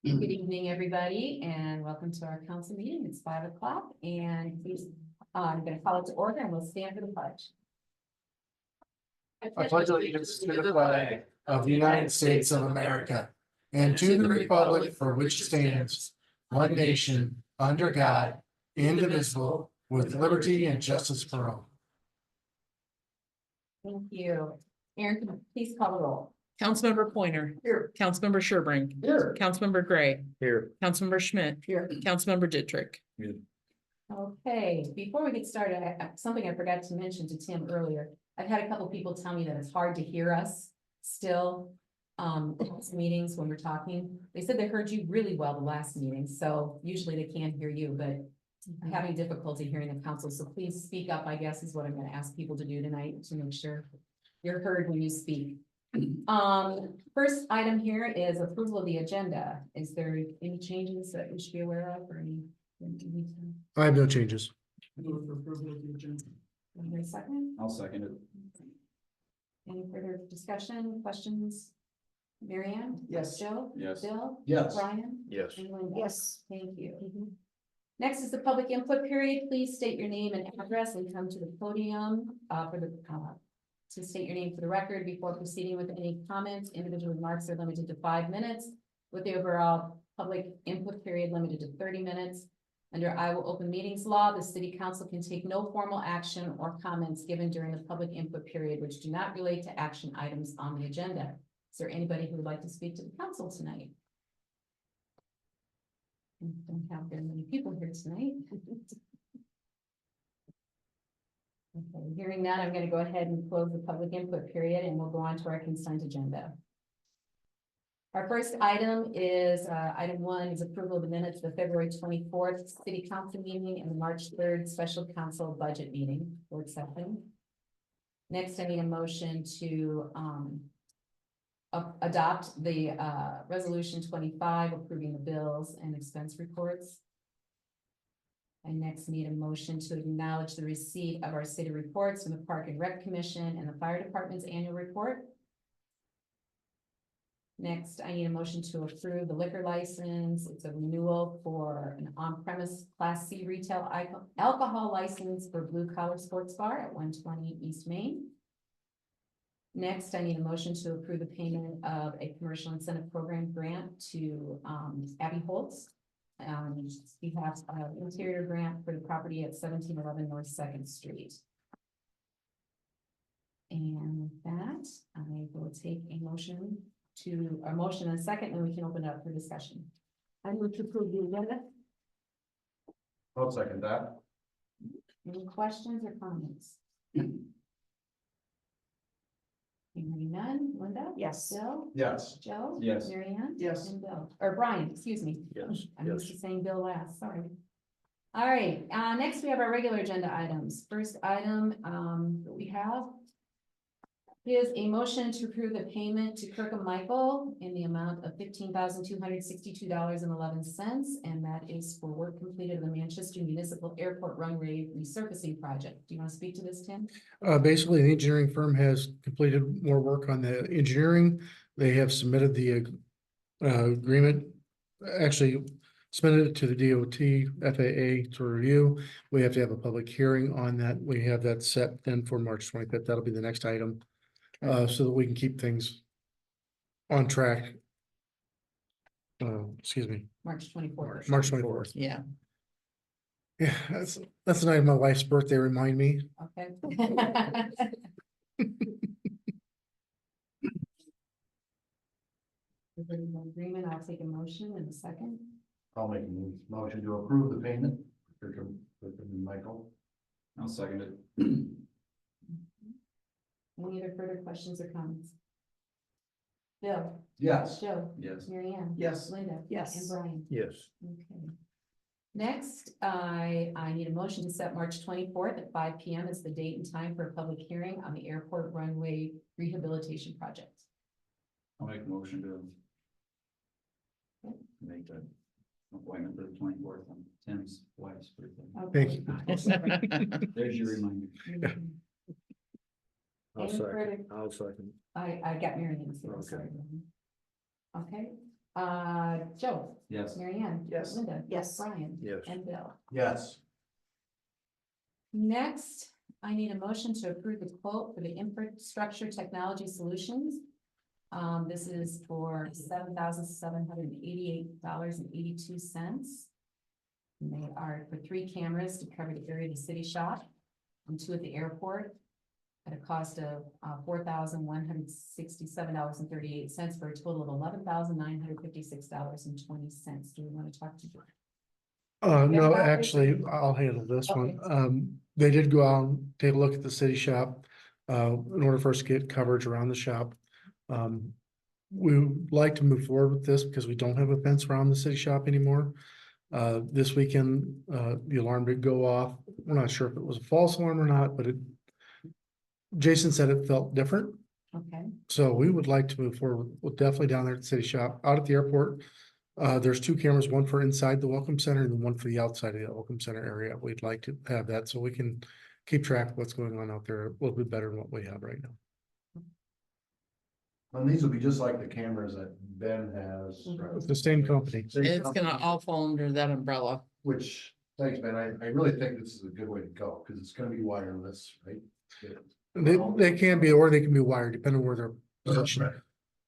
Good evening, everybody, and welcome to our council meeting. It's 5 o'clock, and please, I'm going to call it to order, and we'll stand for the pledge. I pledge allegiance to the flag of the United States of America and to the republic for which it stands, one nation, under God, indivisible, with liberty and justice for all. Thank you. Aaron, can you please call the roll? Councilmember Pointer. Here. Councilmember Sherbrink. Here. Councilmember Gray. Here. Councilmember Schmidt. Here. Councilmember Dittrich. Okay, before we get started, something I forgot to mention to Tim earlier. I've had a couple people tell me that it's hard to hear us still. In these meetings when we're talking, they said they heard you really well the last meeting, so usually they can't hear you, but I'm having difficulty hearing the council, so please speak up, I guess, is what I'm gonna ask people to do tonight to make sure you're heard when you speak. First item here is approval of the agenda. Is there any changes that we should be aware of or any? I have no changes. Is there a second? I'll second it. Any further discussion, questions? Mary Ann? Yes. Joe? Yes. Bill? Yes. Brian? Yes. And Linda? Yes. Thank you. Next is the public input period. Please state your name and address and come to the podium to state your name for the record before proceeding with any comments. Individual remarks are limited to 5 minutes, with the overall public input period limited to 30 minutes. Under Iowa Open Meetings Law, the city council can take no formal action or comments given during the public input period which do not relate to action items on the agenda. Is there anybody who would like to speak to the council tonight? We don't have very many people here tonight. Okay, hearing that, I'm going to go ahead and close the public input period and we'll go on to our consent agenda. Our first item is, item 1 is approval of the minutes of the February 24th city council meeting and the March 3rd special council budget meeting for accepting. Next, I need a motion to, adopt the, resolution 25 approving the bills and expense reports. I next need a motion to acknowledge the receipt of our city reports from the Park and Rec Commission and the Fire Department's annual report. Next, I need a motion to approve the liquor license. It's a renewal for an on-premise Class C retail alcohol license for Blue Collar Sports Bar at 120 East Main. Next, I need a motion to approve the payment of a commercial incentive program grant to Abby Holtz. We have an interior grant for the property at 1711 North 2nd Street. And with that, I will take a motion and a second, and we can open it up for discussion. I move to approve the agenda. I'll second that. Any questions or comments? Hearing none. Linda? Yes. Bill? Yes. Joe? Yes. Mary Ann? Yes. And Bill, or Brian, excuse me. Yes. I'm used to saying Bill last, sorry. All right, next we have our regular agenda items. First item, that we have is a motion to approve the payment to Kirkham Michael in the amount of $15,262.11, and that is for work completed of the Manchester Municipal Airport runway resurfacing project. Do you want to speak to this, Tim? Basically, the engineering firm has completed more work on the engineering. They have submitted the agreement, actually submitted it to the DOT, FAA to review. We have to have a public hearing on that. We have that set then for March 25th. That'll be the next item. So that we can keep things on track. Excuse me, March 24th. March 24th. Yeah. Yeah, that's the night of my wife's birthday, remind me. Okay. Everybody in agreement, I'll take a motion in a second. I'll make a motion to approve the payment for Michael. I'll second it. Any other further questions or comments? Bill? Yes. Joe? Yes. Mary Ann? Yes. Linda? Yes. And Brian? Yes. Okay. Next, I need a motion to set March 24th at 5 p.m. as the date and time for a public hearing on the airport runway rehabilitation project. I'll make a motion to make that appointment for the 24th on Tim's wife's birthday. Thank you. There's your reminder. Any further? I'll second. I got Mary Ann. Okay. Okay, Joe, Yes. Mary Ann. Yes. Linda. Yes. Brian. Yes. And Bill. Yes. Next, I need a motion to approve the quote for the infrastructure technology solutions. This is for $7,788.82. And they are for 3 cameras to cover the area of the city shop and 2 at the airport at a cost of $4,167.38 for a total of $11,956.20. Do we want to talk to you? No, Yeah. actually, I'll handle this one. Okay. They did go out and take a look at the city shop. In order for us to get coverage around the shop. We would like to move forward with this because we don't have a fence around the city shop anymore. This weekend, the alarm did go off. We're not sure if it was a false alarm or not, but Jason said it felt different. Okay, So we would like to move forward with definitely down there at the city shop, out at the airport. There's 2 cameras, one for inside the welcome center and one for the outside of the welcome center area. We'd like to have that so we can keep track of what's going on out there a little bit better than what we have right now. And these will be just like the cameras that Ben has. It's the same company. It's gonna all fall under that umbrella. Which, thanks, Ben. I really think this is a good way to go, because it's gonna be wireless, right? They can be, or they can be wired, depending on where they're positioned.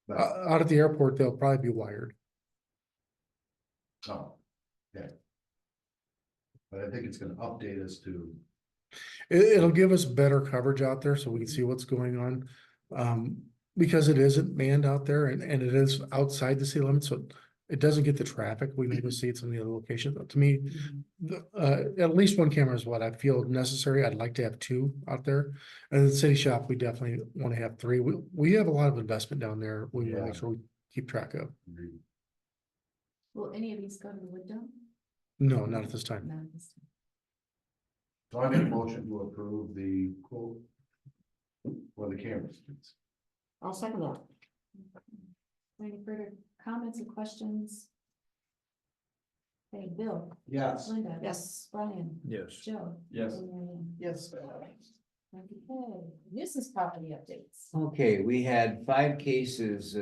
But, Out at the airport, they'll probably be wired. oh, yeah. But I think it's gonna update us to, It'll give us better coverage out there so we can see what's going on. Because it isn't manned out there and it is outside the city limits, so it doesn't get the traffic. We maybe see it in the other locations. But to me, at least 1 camera is what I feel necessary. I'd like to have 2 out there. And the city shop, we definitely want to have 3. We have a lot of investment down there. We want to make sure we keep track of. will any of these go to the wood dome? No, not at this time. No, this time. so I make a motion to approve the quote for the cameras. I'll second that. Any further comments or questions? Hey, Bill, Yes. Linda. Yes. Brian, Yes. Joe. Yes. and Mary Ann. Yes. Okay, nuisance property updates. Okay, we had 5 cases,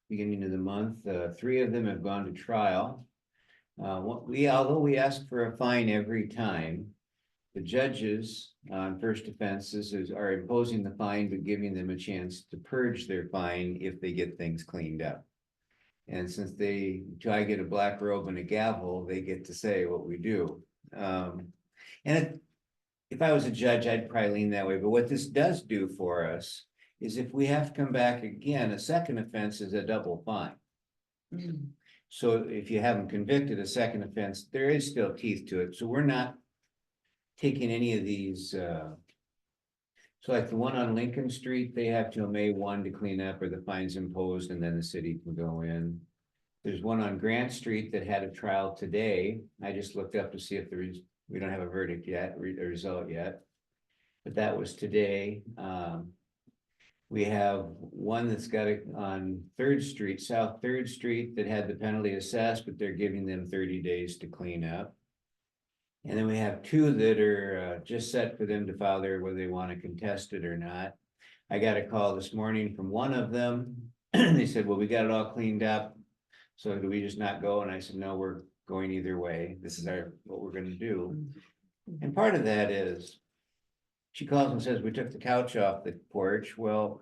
beginning of the month. 3 of them have gone to trial. Although we ask for a fine every time, the judges on first offenses are imposing the fine, but giving them a chance to purge their fine if they get things cleaned up. And since I get a black robe and a gavel, they get to say what we do. If I was a judge, I'd probably lean that way. But what this does do for us is if we have to come back again, a second offense is a double fine. So if you haven't convicted a second offense, there is still teeth to it. So we're not taking any of these, so like the one on Lincoln Street, they have till May 1 to clean up or the fine's imposed and then the city can go in. There's one on Grant Street that had a trial today. I just looked up to see if we don't have a verdict yet, a result yet. But that was today. We have one that's got it on 3rd Street, South 3rd Street, that had the penalty assessed, but they're giving them 30 days to clean up. And then we have 2 that are just set for them to file there whether they want to contest it or not. I got a call this morning from one of them. They said, well, we got it all cleaned up. So do we just not go? And I said, no, we're going either way. This is what we're going to do. And part of that is, she calls and says, we took the couch off the porch. Well,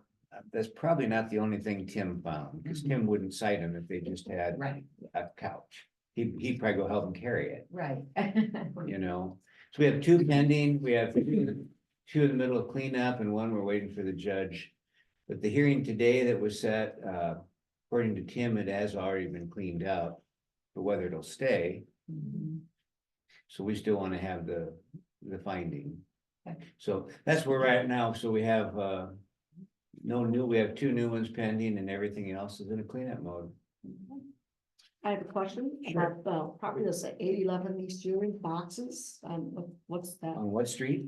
that's probably not the only thing Tim found, because Tim wouldn't cite him if they just had Right, a couch. He'd probably go help him carry it, right. you know? So we have 2 pending. We have 2 in the middle of cleanup and 1 we're waiting for the judge. But the hearing today that was set, according to Tim, it has already been cleaned up, but whether it'll stay. So we still want to have the finding. Okay. So that's where we're at now. So we have we have 2 new ones pending and everything else is in a cleanup mode. I have a question about the property that's at 811 East Union boxes. What's that? On what street?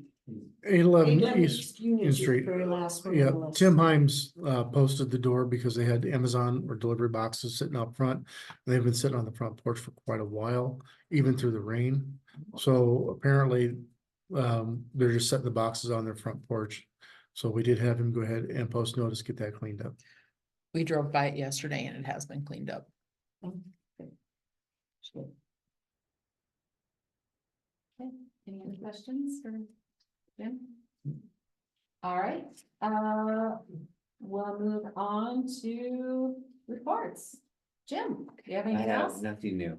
811 811 East Union East Street. Very last one on Yeah, the list. Tim Himes posted the door because they had Amazon or delivery boxes sitting up front. They've been sitting on the front porch for quite a while, even through the rain. So apparently, they're just setting the boxes on their front porch. So we did have him go ahead and post notice, get that cleaned up. We drove by it yesterday and it has been cleaned up. Okay, any other questions for Jim? All right, we'll move on to reports. Jim, do you have I anything have else? nothing new.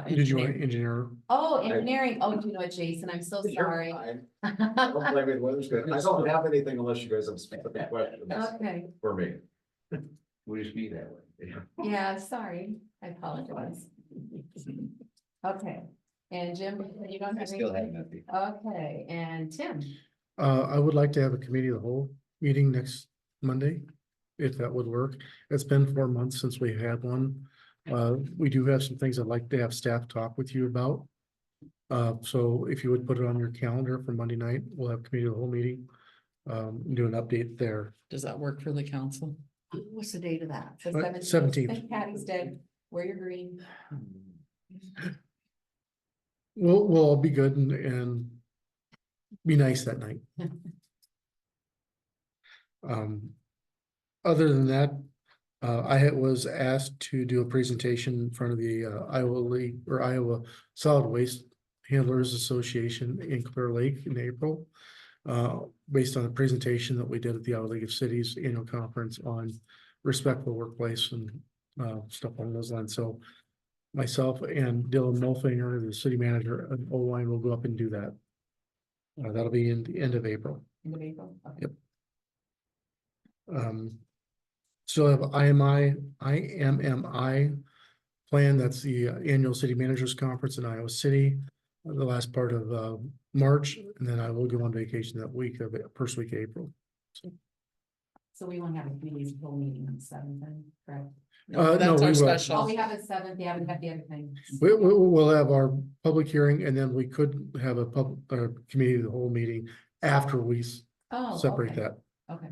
Did you want Engineer. engineer? Oh, engineering, oh, do you know what, Jason, I'm so sorry. Don't blame me, Lynn's good. I don't have anything unless you guys have specific questions Okay, for me. We just be that way. yeah, sorry, I apologize. Okay, and Jim, you don't I have still have anything? nothing. Okay, and Tim? I would like to have a committee of the whole meeting next Monday, if that would work. It's been 4 months since we had one. We do have some things I'd like to have staff talk with you about. So if you would put it on your calendar for Monday night, we'll have committee of the whole meeting. Do an update there. Does that work for the council? What's the date of that? The 17th. St. Patty's Day, wear your green. We'll all be good and be nice that night. Other than that, was asked to do a presentation in front of the Iowa League or Iowa Solid Waste Handlers Association in Clear Lake in April. Based on the presentation that we did at the Iowa League of Cities annual conference on respectful workplace and stuff along those lines. So myself and Dylan Molfinger, the city manager of O-Line, will go up and do that. That'll be in the end of April. End of April? Okay. Yep. Still have IMMI plan. That's the annual city managers conference in Iowa City, the last part of March, and then I will go on vacation that week of first week of April. So we won't have a committee's full meeting on the seventh then, correct? No, That's we our will. Oh, special. we have a seventh, yeah, we have the other thing. We'll have our public hearing, and then we could have a committee of the whole meeting after we Oh, separate okay, that. okay.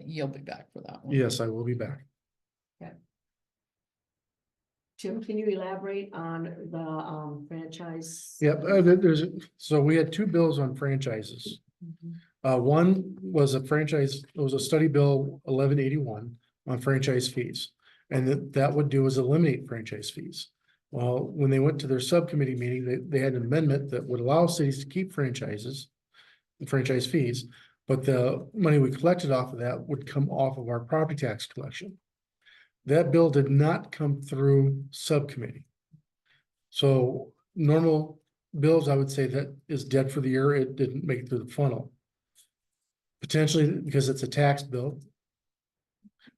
You'll be back for that one. Yes, I will be back. Jim, can you elaborate on the franchise? Yep, so we had 2 bills on franchises. One was a franchise, it was a study bill 1181 on franchise fees. And that would do is eliminate franchise fees. Well, when they went to their subcommittee meeting, they had an amendment that would allow cities to keep franchises, the franchise fees, but the money we collected off of that would come off of our property tax collection. That bill did not come through subcommittee. So normal bills, I would say that is dead for the year. It didn't make it through the funnel. Potentially because it's a tax bill.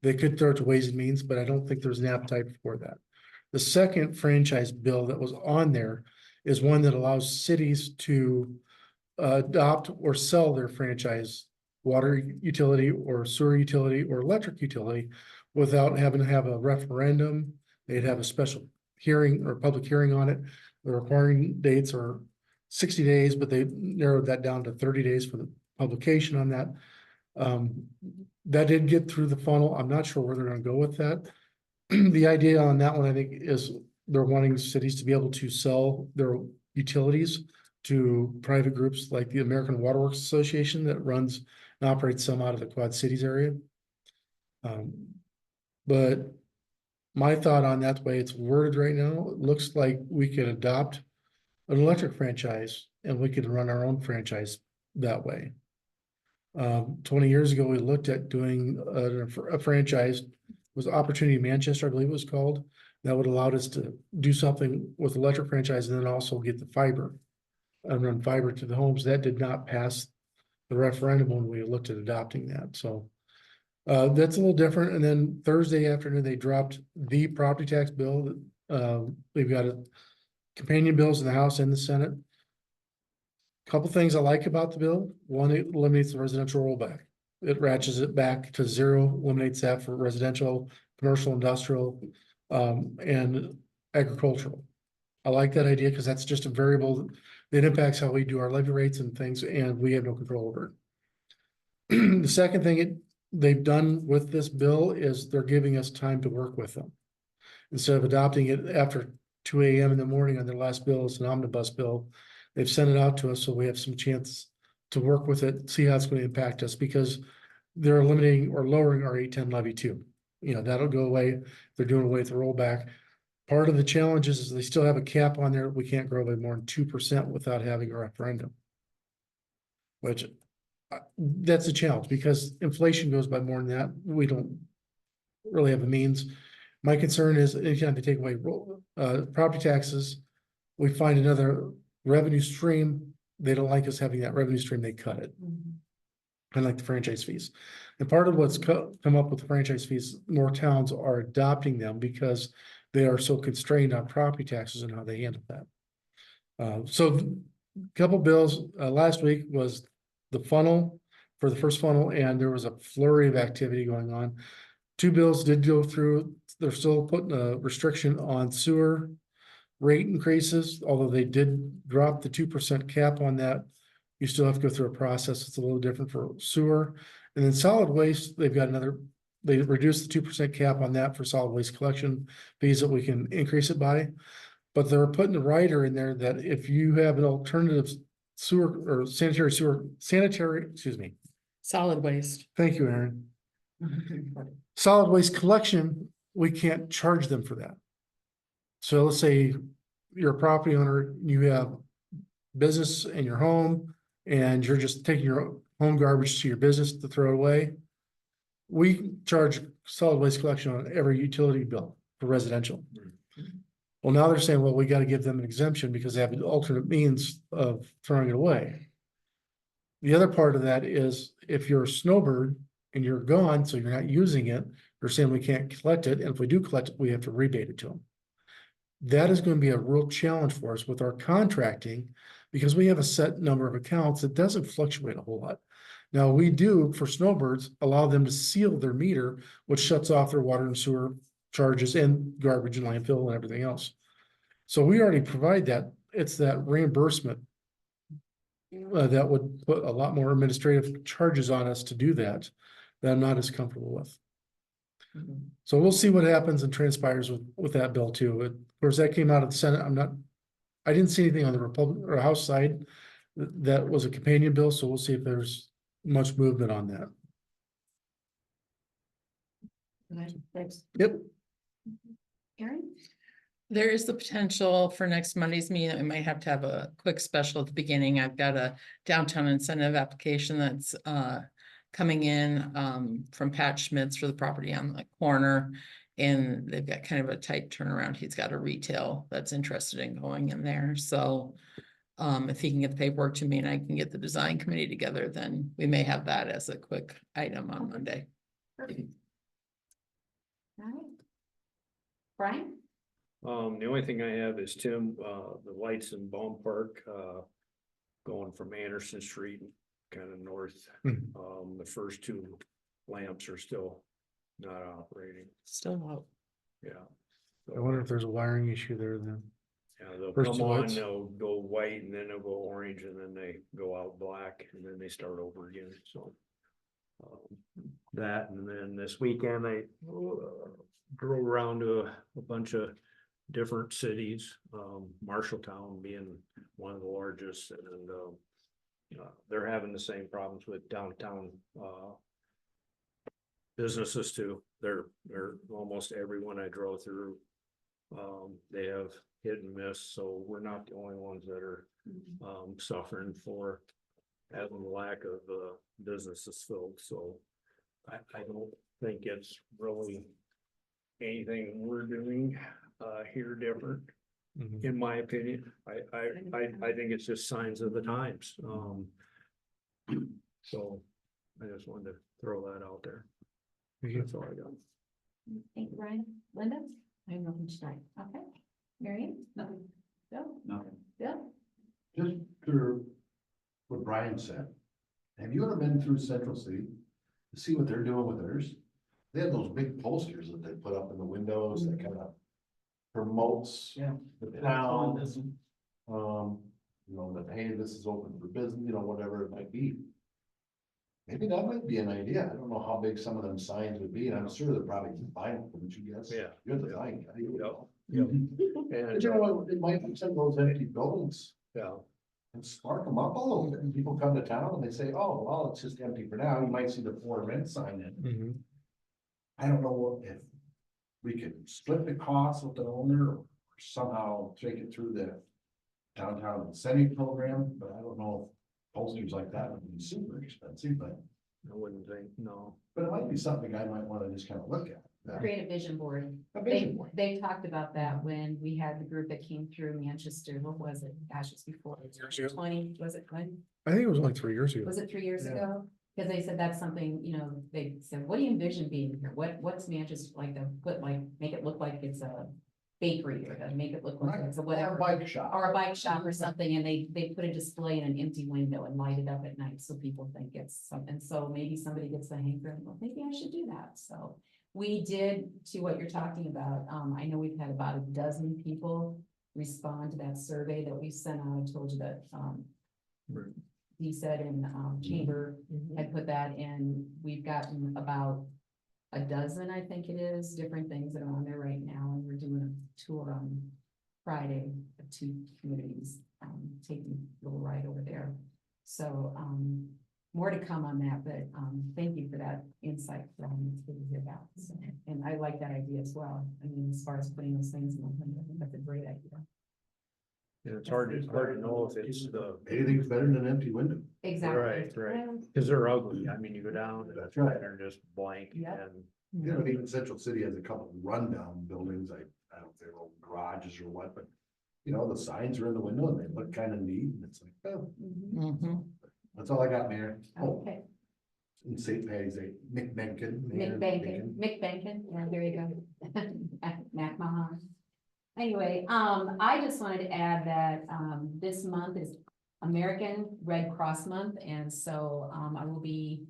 They could throw it to Ways and Means, but I don't think there's an appetite for that. The second franchise bill that was on there is one that allows cities to adopt or sell their franchise water utility or sewer utility or electric utility without having to have a referendum. They'd have a special hearing or public hearing on it. The requiring dates are 60 days, but they narrowed that down to 30 days for the publication on that. That did get through the funnel. I'm not sure where they're going to go with that. The idea on that one, I think, is they're wanting cities to be able to sell their utilities to private groups like the American Water Works Association that runs and operates some out of the Quad Cities area. But my thought on that, the way it's worded right now, it looks like we could adopt an electric franchise and we could run our own franchise that way. 20 years ago, we looked at doing a franchise, was Opportunity Manchester, I believe it was called. That would allow us to do something with electric franchise and then also get the fiber and run fiber to the homes. That did not pass the referendum when we looked at adopting that. So that's a little different. And then Thursday afternoon, they dropped the property tax bill. We've got companion bills in the House and the Senate. Couple things I like about the bill. One, it eliminates the residential rollback. It ratchets it back to 0, eliminates that for residential, commercial, industrial, and agricultural. I like that idea because that's just a variable that impacts how we do our levy rates and things, and we have no control over it. The second thing they've done with this bill is they're giving us time to work with them. Instead of adopting it after 2 a.m. in the morning on their last bill, it's an omnibus bill. They've sent it out to us, so we have some chance to work with it, see how it's going to impact us, because they're eliminating or lowering our 810 levy too. you know, that'll go away. They're doing away with the rollback. Part of the challenge is they still have a cap on there. We can't grow by more than 2% without having a referendum. Which, that's a challenge because inflation goes by more than that. We don't really have a means. My concern is anytime they take away property taxes, we find another revenue stream. They don't like us having that revenue stream, they cut it. And like the franchise fees. And part of what's come up with the franchise fees, more towns are adopting them because they are so constrained on property taxes and how they handle that. So a couple bills, last week was the funnel for the first funnel, and there was a flurry of activity going on. 2 bills did go through. They're still putting a restriction on sewer rate increases, although they did drop the 2% cap on that. You still have to go through a process. It's a little different for sewer. And then solid waste, they've got they reduced the 2% cap on that for solid waste collection fees that we can increase it by. But they're putting the rider in there that if you have an alternative sewer or sanitary, excuse me. Solid waste. Thank you, Aaron. Solid waste collection, we can't charge them for that. So let's say you're a property owner, you have business in your home, and you're just taking your home garbage to your business to throw it away. We charge solid waste collection on every utility bill for residential. Well, now they're saying, well, we got to give them an exemption because they have an alternate means of throwing it away. The other part of that is if you're a snowbird and you're gone, so you're not using it, they're saying we can't collect it. And if we do collect it, we have to rebate it to them. That is going to be a real challenge for us with our contracting because we have a set number of accounts that doesn't fluctuate a whole lot. Now, we do, for snowbirds, allow them to seal their meter, which shuts off their water and sewer charges and garbage and landfill and everything else. So we already provide that. It's that reimbursement that would put a lot more administrative charges on us to do that I'm not as comfortable with. So we'll see what happens and transpires with that bill too. Of course, that came out of the Senate. I didn't see anything on the Republican or House side that was a companion bill, so we'll see if there's much movement on that. Okay, thanks. Yep. Karen? There is the potential for next Monday's meeting. I might have to have a quick special at the beginning. I've got a downtown incentive application that's coming in from Pat Schmitz for the property on the corner. And they've got kind of a tight turnaround. He's got a retail that's interested in going in there. So if he can get the paperwork to me and I can get the design committee together, then we may have that as a quick item on Monday. Perfect. All right. Brian? The only thing I have is Tim, the lights in Baum Park, going from Anderson Street, kind of north. Mhm. The first 2 lamps are still not operating, Still out. yeah. I wonder if there's a wiring issue there then. Yeah, they'll first come 2 on, lights. they'll go white and then they'll go orange and then they go out black and then they start over again, so. That, and then this weekend I drove around to a bunch of different cities, Marshalltown being one of the largest, and they're having the same problems with downtown businesses too. They're almost everyone I drove through. They have hit and miss, so we're not the only ones that are suffering for having the lack of businesses filled. So I don't think it's really anything we're doing here different, Mhm. in my opinion. I think it's just signs of the times. So I just wanted to throw that out there. Thank you. That's all I got. Thank you, Brian. Linda? I have nothing tonight. Okay. Marion? Nothing. Bill? Nothing. Bill? Just through what Brian said. Have you ever been through Central City to see what they're doing with theirs? They have those big posters that they put up in the windows that kind of promotes the town. You know, that, hey, this is open for business, you know, whatever it might be. Maybe that might be an idea. I don't know how big some of them signs would be, and I'm sure they're probably vinyl, wouldn't you guess? Yeah. You're the design guy. You know. Yep. But And you know what, it might be some of those empty buildings yeah, and spark them up a little bit, and people come to town and they say, oh, well, it's just empty for now, you might see the for rent sign in. Mhm. I don't know if we could split the cost with the owner or somehow take it through the downtown incentive program, but I don't know if posters like that would be super expensive, but I wouldn't think, no. it might be something I might wanna just kind of look at. Create a vision board. A They, vision board. they talked about that when we had the group that came through Manchester, what was it? Gosh, it was before, Years ago. 20, was it when? I think it was only 3 years ago. Was it 3 years Yeah. ago? Because they said that's something, you know, they said, what do you envision being here? What's Manchester like to put like, make it look like it's a bakery or to make it look like it's a Or a whatever. bike shop. Or a bike shop or something, and they put a display in an empty window and light it up at night, so people think it's something, so maybe somebody gets the hankering, well, maybe I should do that, so. We did, to what you're talking about, I know we've had about a dozen people respond to that survey that we sent out, I told you that, Right. he said in, Chamber had put that in, we've gotten about a dozen, I think it is, different things that are on there right now, and we're doing a tour on Friday of 2 communities, taking a little ride over there. So, more to come on that, but, thank you for that insight, it's good to hear that, so, and I like that idea as well, I mean, as far as putting those things in the window, I think that's a great idea. And it's hard to know if it's the, Anything's better than an empty window. Exactly. Right. Well, because they're ugly. I mean, you go down and That's right. they're just blank Yep. and. You know, even Central City has a couple rundown buildings, I don't know if they're old garages or what, but. You know, the signs are in the window and they look kind of neat, and it's like, oh, mhm. Mhm. that's all I got, Mayor. Oh, Okay, in St. Patty's Day, Nick Benkin. Mayor Mick Bankin, Mick Bankin, yeah, there you go. Mac Mahan. Anyway, I just wanted to add that, this month is American Red Cross Month, and so, I will be,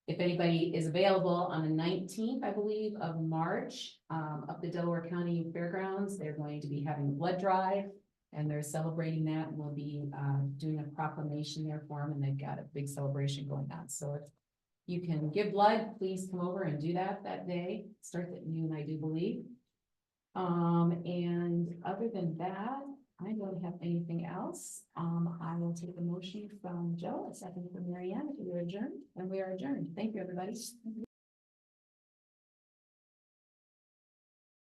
if anybody is available on the 19th, I believe, of March, up the Delaware County Fairgrounds, they're going to be having a blood drive, and they're celebrating that, and we'll be, doing a proclamation there for them, and they've got a big celebration going on, so if you can give blood, please come over and do that day, starts at noon, I do believe. And other than that, I don't have anything else. I will take a motion from Joe, a second from Mary Ann, if we are adjourned, and we are adjourned. Thank you, everybody.